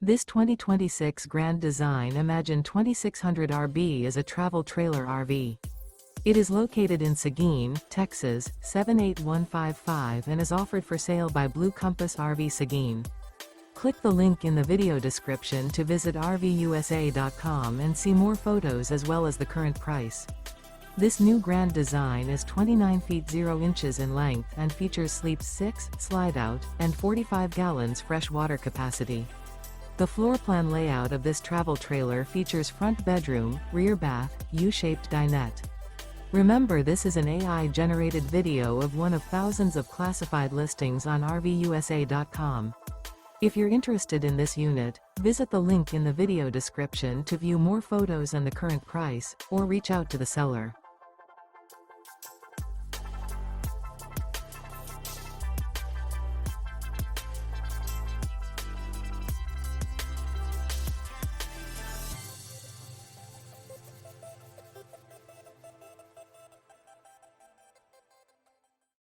This 2026 Grand Design Imagine 2600 RB is a travel trailer RV. It is located in Seguin, Texas, 78155 and is offered for sale by Blue Compass RV Seguin. Click the link in the video description to visit RVUSA.com and see more photos as well as the current price. This new Grand Design is 29 feet 0 inches in length and features sleep 6, slide-out, and 45 gallons fresh water capacity. The floor plan layout of this travel trailer features front bedroom, rear bath, U-shaped dinette. Remember, this is an AI-generated video of one of thousands of classified listings on RVUSA.com. If you're interested in this unit, visit the link in the video description to view more photos and the current price, or reach out to the seller.